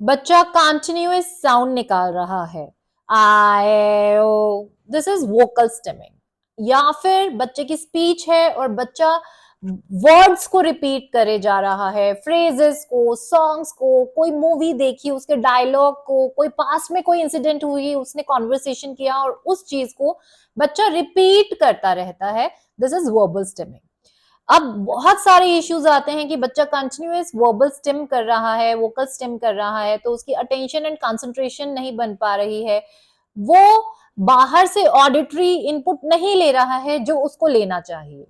बच्चा continuous sound निकाल रहा है, आए ओ, दिस इज वोकल स्टेमिंग। या फिर बच्चे की स्पीच है और बच्चा वर्ड्स को रिपीट करे जा रहा है, फ्रेजेस को, सॉन्ग्स को, कोई मूवी देखी उसके डायलॉग को, कोई पास में कोई इंसिडेंट हुई उसने कॉन्वर्सेशन किया और उस चीज को बच्चा रिपीट करता रहता है, दिस इज वर्बल स्टेमिंग। अब बहुत सारे इश्यूज आते हैं कि बच्चा कंटिन्यूअस वर्बल स्टिम कर रहा है, वोकल स्टिम कर रहा है, तो उसकी अटेंशन एंड कंसंट्रेशन नहीं बन पा रही है, वो बाहर से ऑडिटरी इनपुट नहीं ले रहा है जो उसको लेना चाहिए।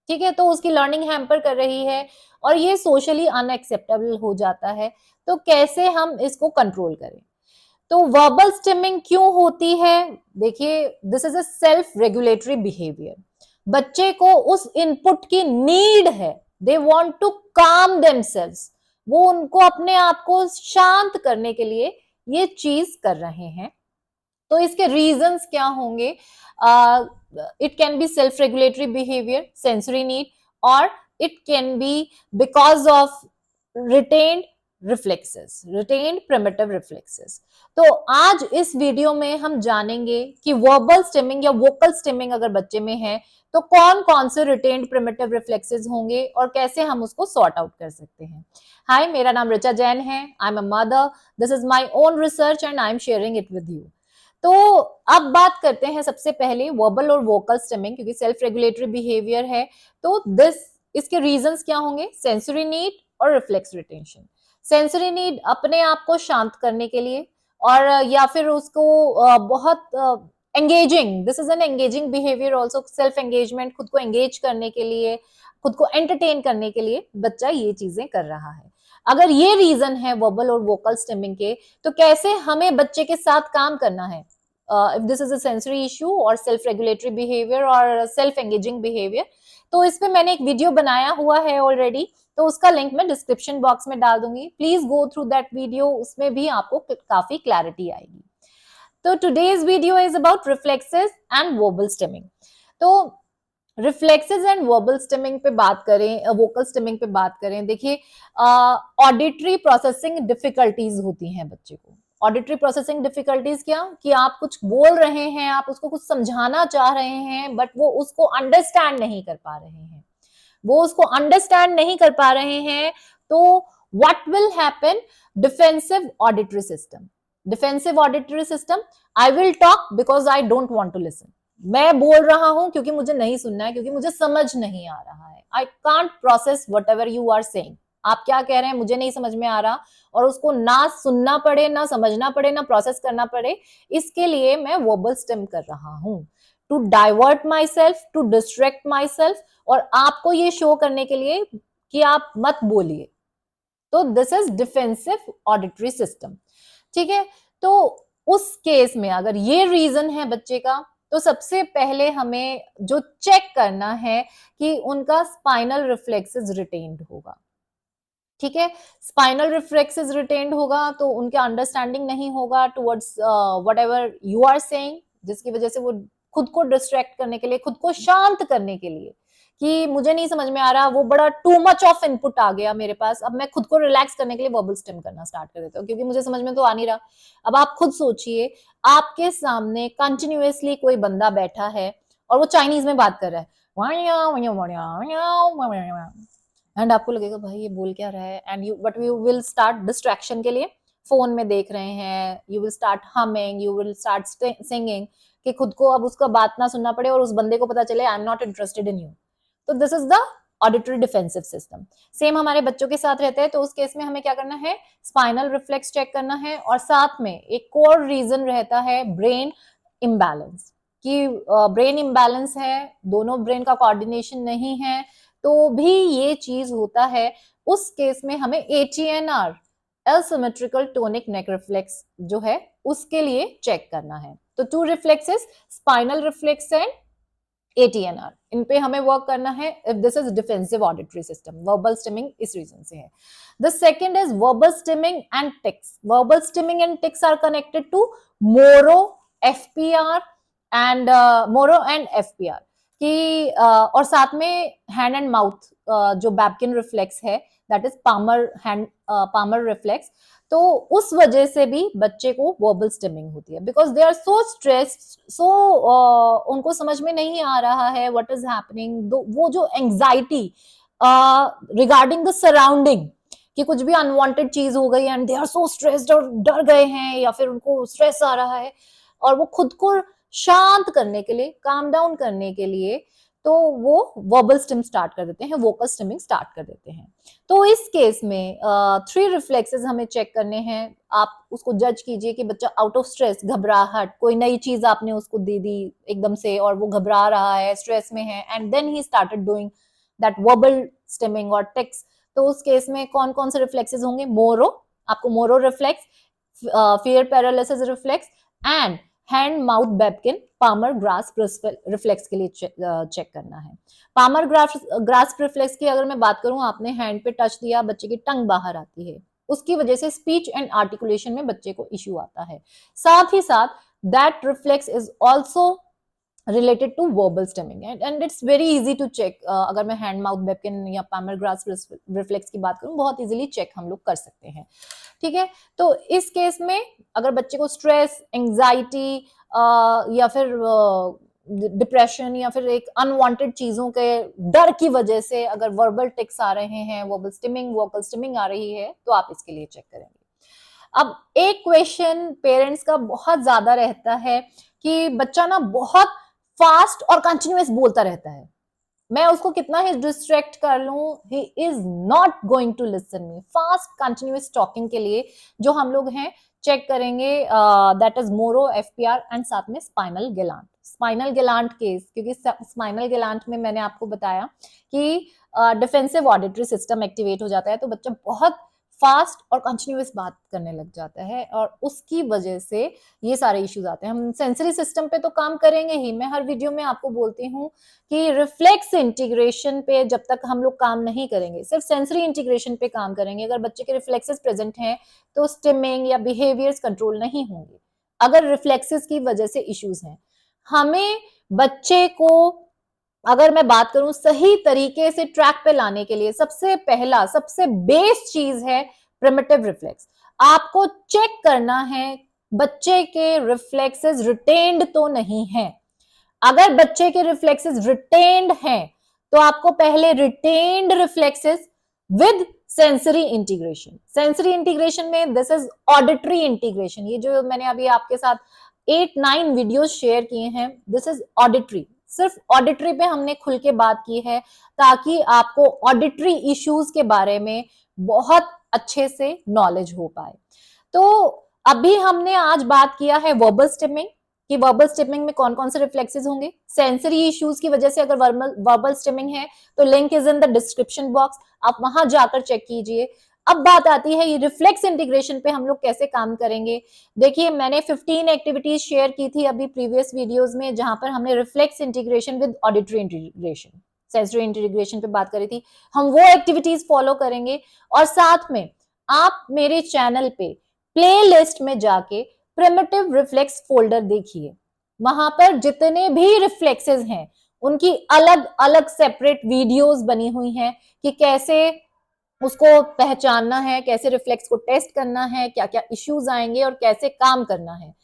ठीक है, तो उसकी लर्निंग हैम्पर कर रही है और ये सोशली अनएक्सेप्टेबल हो जाता है। तो कैसे हम इसको कंट्रोल करें? तो वर्बल स्टिमिंग क्यों होती है? देखिए, this is a self regulatory behaviour. बच्चे को उस इनपुट की नीड है, दे वांट टू काम देमसेल्व्स, वो उनको अपने आप को शांत करने के लिए ये चीज कर रहे हैं। तो इसके रीजंस क्या होंगे? It can be self regulatory behaviour, sensory need, और it can be because of retained reflexes, retained primitive reflexes. तो आज इस वीडियो में हम जानेंगे कि वर्बल स्टिमिंग या वोकल स्टिमिंग अगर बच्चे में है तो कौन कौन से रिटेन्ड प्रिमिटिव रिफ्लेक्सेस होंगे और कैसे हम उसको सॉर्ट आउट कर सकते हैं। हाय, मेरा नाम ऋचा जैन है, I am a mother, this is my own research and I am sharing it with you. तो अब बात करते हैं सबसे पहले वर्बल और वोकल स्टिमिंग, क्योंकि सेल्फ रेगुलेटरी बिहेवियर है। तो इसके रीजंस क्या होंगे? सेंसरी नीड और रिफ्लेक्स रिटेंशन। सेंसरी नीड अपने आप को शांत करने के लिए, और या फिर उसको बहुत engaging, this is an engaging behaviour also, self engagement, खुद को एंगेज करने के लिए, खुद को एंटरटेन करने के लिए बच्चा ये चीजें कर रहा है। अगर ये रीजन है वर्बल और वोकल स्टिमिंग के, तो कैसे हमें बच्चे के साथ काम करना है? If this is a sensory issue और सेल्फ रेगुलेटरी बिहेवियर और सेल्फ एंगेजिंग बिहेवियर, तो इस पे मैंने एक वीडियो बनाया हुआ है ऑलरेडी, तो उसका लिंक मैं डिस्क्रिप्शन बॉक्स में डाल दूंगी, please go through that video, उसमें भी आपको काफी क्लैरिटी आएगी। तो today's video is about reflexes and verbal stimming. तो रिफ्लेक्सेस एंड वर्बल स्टिमिंग पे बात करें, वोकल स्टिमिंग पे बात करें, देखिए, ऑडिटरी प्रोसेसिंग डिफिकल्टीज होती हैं बच्चे को। ऑडिटरी प्रोसेसिंग डिफिकल्टीज क्या? कि आप कुछ बोल रहे हैं, आप उसको कुछ समझाना चाह रहे हैं, बट वो उसको अंडरस्टैंड नहीं कर पा रहे हैं, वो उसको अंडरस्टैंड नहीं कर पा रहे हैं। तो what will happen? Defensive auditory system. Defensive auditory system, I will talk because I don't want to listen. मैं बोल रहा हूं क्योंकि मुझे नहीं सुनना है, क्योंकि मुझे समझ नहीं आ रहा है, I can't process what ever you are saying. आप क्या कह रहे हैं मुझे नहीं समझ में आ रहा, और उसको ना सुनना पड़े, ना समझना पड़े, ना प्रोसेस करना पड़े, इसके लिए मैं वर्बल स्टिम कर रहा हूं, to divert myself, to distract myself, और आपको ये शो करने के लिए कि आप मत बोलिए। तो this is defensive auditory system. ठीक है, तो उस केस में अगर ये रीजन है बच्चे का, तो सबसे पहले हमें जो चेक करना है कि उनका स्पाइनल रिफ्लेक्सेस रिटेन्ड होगा। ठीक है, स्पाइनल रिफ्लेक्सेस रिटेन्ड होगा तो उनके अंडरस्टैंडिंग नहीं होगा towards whatever you are saying, जिसकी वजह से वो खुद को डिस्ट्रैक्ट करने के लिए, खुद को शांत करने के लिए, कि मुझे नहीं समझ में आ रहा, वो बड़ा टू मच ऑफ इनपुट आ गया मेरे पास, अब मैं खुद को रिलैक्स करने के लिए वर्बल स्टिम करना स्टार्ट कर देता हूँ क्योंकि मुझे समझ में तो आ नहीं रहा। अब आप खुद सोचिए, आपके सामने कंटिन्यूअसली कोई बंदा बैठा है और वो चाइनीज में बात कर रहा है, एंड आपको लगेगा भाई ये बोल क्या रहा है, and you but you will start distraction के लिए फोन में देख रहे हैं, you will start humming, you will start singing, कि खुद को अब उसका बात ना सुनना पड़े और उस बंदे को पता चले I am not interested in you. तो this is the auditory defensive system. Same हमारे बच्चों के साथ रहते हैं, तो उस केस में हमें क्या करना है? स्पाइनल रिफ्लेक्स चेक करना है, और साथ में एक कोर रीजन रहता है ब्रेन इम्बैलेंस, कि ब्रेन इम्बैलेंस है, दोनों ब्रेन का कोऑर्डिनेशन नहीं है, तो भी ये चीज होता है। उस केस में हमें ATNR, asymmetrical tonic neck reflex जो है उसके लिए चेक करना है। तो two reflexes, spinal reflex and ATNR, इन पे हमें वर्क करना है if this is defensive auditory system. Verbal stimming इस रीजन से है। The second is verbal stimming and tics. Verbal stimming and tics are connected to Moro, FPR and Moro and FPR, कि और साथ में हैंड एंड माउथ जो बैबकिन reflex है, that is Palmer reflex, तो उस वजह से भी बच्चे को वर्बल स्टिमिंग होती है, because they are so stressed, so उनको समझ में नहीं आ रहा है व्हाट इज हैपनिंग, वो जो एंजाइटी रिगार्डिंग द सराउंडिंग कि कुछ भी अनवांटेड चीज हो गई and they are so stressed और डर गए हैं या फिर उनको स्ट्रेस आ रहा है, और वो खुद को शांत करने के लिए, काम डाउन करने के लिए, तो वो वर्बल स्टिम स्टार्ट कर देते हैं, वोकल स्टिमिंग स्टार्ट कर देते हैं। तो इस केस में 3 रिफ्लेक्सेस हमें चेक करने हैं। आप उसको जज कीजिए कि बच्चा आउट ऑफ स्ट्रेस, घबराहट, कोई नई चीज आपने उसको दे दी एकदम से और वो घबरा रहा है, स्ट्रेस में है, and then he started doing that verbal stimming और टिक्स। तो उस केस में कौन कौन से रिफ्लेक्सेस होंगे? मोरो, आपको Moro reflex, fear paralysis reflex and hand mouth Babkin palmar grasp reflex के लिए चेक करना है। पामर ग्रास्प रिफ्लेक्स की अगर मैं बात करूं, आपने हैंड पे टच दिया, बच्चे की टंग बाहर आती है, उसकी वजह से स्पीच एंड आर्टिकुलेशन में बच्चे को इश्यू आता है। साथ ही साथ that reflex is also related to verbal stemming, and it's very easy to check। अगर मैं हैंड माउथ बैबकिन या पामर ग्रास्प रिफ्लेक्स की बात करूं, बहुत इजीली चेक हम लोग कर सकते हैं। ठीक है, तो इस केस में अगर बच्चे को स्ट्रेस, एंजाइटी या फिर डिप्रेशन या फिर एक अनवांटेड चीजों के डर की वजह से अगर वर्बल टिक्स आ रहे हैं, वर्बल स्टिमिंग, वोकल स्टिमिंग आ रही है, तो आप इसके लिए चेक करेंगे। अब एक क्वेश्चन पेरेंट्स का बहुत ज्यादा रहता है कि बच्चा ना बहुत फास्ट और कंटिन्यूअस बोलता रहता है, मैं उसको कितना ही डिस्ट्रैक्ट कर लूं, he is not going to listen me. Fast continuous talking के लिए जो हम लोग हैं चेक करेंगे, that is Moro, FPR and साथ में spinal Galant. Spinal Galant case, क्योंकि स्पाइनल गिलांट में मैंने आपको बताया कि डिफेंसिव ऑडिटरी सिस्टम एक्टिवेट हो जाता है, तो बच्चा बहुत फास्ट और कंटिन्यूअस बात करने लग जाता है और उसकी वजह से ये सारे इश्यूज आते हैं। हम सेंसरी सिस्टम पे तो काम करेंगे ही, मैं हर वीडियो में आपको बोलती हूँ कि रिफ्लेक्स इंटीग्रेशन पे जब तक हम लोग काम नहीं करेंगे, सिर्फ सेंसरी इंटीग्रेशन पे काम करेंगे, अगर बच्चे के रिफ्लेक्सेस प्रेजेंट हैं तो स्टिमिंग या बिहेवियर्स कंट्रोल नहीं होंगे, अगर रिफ्लेक्सेस की वजह से इश्यूज हैं। हमें बच्चे को, अगर मैं बात करूं, सही तरीके से ट्रैक पे लाने के लिए सबसे पहला, सबसे बेस चीज है प्रिमिटिव रिफ्लेक्स। आपको चेक करना है बच्चे के रिफ्लेक्सेस रिटेन्ड तो नहीं है। अगर बच्चे के रिफ्लेक्सेस रिटेन्ड हैं तो आपको पहले retained reflexes with sensory integration, sensory integration में दिस इज ऑडिटरी इंटीग्रेशन, ये जो मैंने अभी आपके साथ 8-9 वीडियोस शेयर किए हैं, दिस इज ऑडिटरी। सिर्फ ऑडिटरी पे हमने खुल के बात की है ताकि आपको ऑडिटरी इश्यूज के बारे में बहुत अच्छे से नॉलेज हो पाए। तो अभी हमने आज बात किया है वर्बल स्टिमिंग, कि वर्बल स्टिमिंग में कौन कौन से रिफ्लेक्सेस होंगे। सेंसरी इश्यूज की वजह से अगर वर्बल स्टिमिंग है तो link is in the description box, आप वहां जाकर चेक कीजिए। अब बात आती है ये रिफ्लेक्स इंटीग्रेशन पे हम लोग कैसे काम करेंगे। देखिए, मैंने 15 एक्टिविटीज शेयर की थी अभी प्रीवियस वीडियोस में, जहां पर हमने reflex integration with auditory integration, sensory integration पे बात करी थी। हम वो एक्टिविटीज फॉलो करेंगे और साथ में आप मेरे चैनल पे प्लेलिस्ट में जाके प्रिमिटिव रिफ्लेक्स फोल्डर देखिए, वहां पर जितने भी रिफ्लेक्सेस हैं उनकी अलग अलग सेपरेट वीडियोस बनी हुई हैं कि कैसे उसको पहचानना है, कैसे रिफ्लेक्स को टेस्ट करना है, क्या क्या इश्यूज आएंगे और कैसे काम करना है।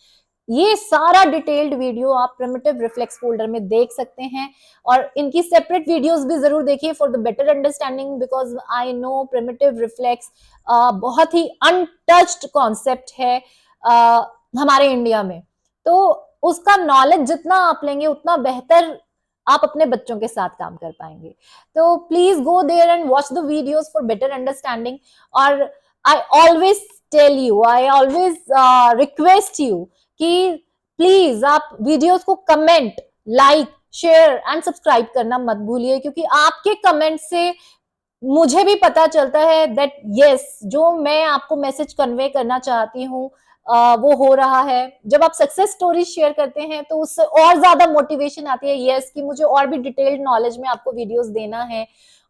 ये सारा डिटेल्ड वीडियो आप प्रिमिटिव रिफ्लेक्स फोल्डर में देख सकते हैं और इनकी सेपरेट वीडियोस भी जरूर देखिए for the better understanding, because I know primitive reflex बहुत ही अनटच्ड कॉन्सेप्ट है हमारे इंडिया में। तो उसका नॉलेज जितना आप लेंगे उतना बेहतर आप अपने बच्चों के साथ काम कर पाएंगे। तो please go there and watch the videos for better understanding. और I always tell you, I always request you कि प्लीज आप वीडियोस को comment, like, share and subscribe करना मत भूलिए, क्योंकि आपके कमेंट से मुझे भी पता चलता है दैट यस, जो मैं आपको मैसेज कन्वे करना चाहती हूँ वो हो रहा है। जब आप सक्सेस स्टोरी शेयर करते हैं तो उससे और ज्यादा मोटिवेशन आती है, यस, कि मुझे और भी डिटेल्ड नॉलेज में आपको वीडियोस देना है,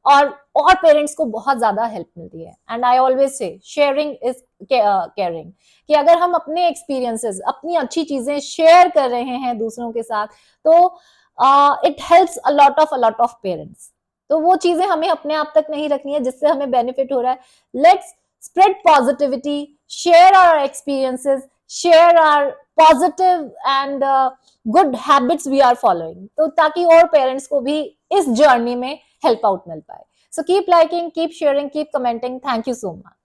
और पेरेंट्स को बहुत ज्यादा हेल्प मिलती है। And I always say sharing is caring, कि अगर हम अपने एक्सपीरियंसेस, अपनी अच्छी चीजें शेयर कर रहे हैं दूसरों के साथ, तो it helps a lot of parents. तो वो चीजें हमें अपने आप तक नहीं रखनी है जिससे हमें बेनिफिट हो रहा है। Let's spread positivity, share our experiences, share our positive and good habits we are following, तो ताकि और पेरेंट्स को भी इस जर्नी में हेल्प आउट मिल पाए। So keep liking, keep sharing, keep commenting. Thank you so much.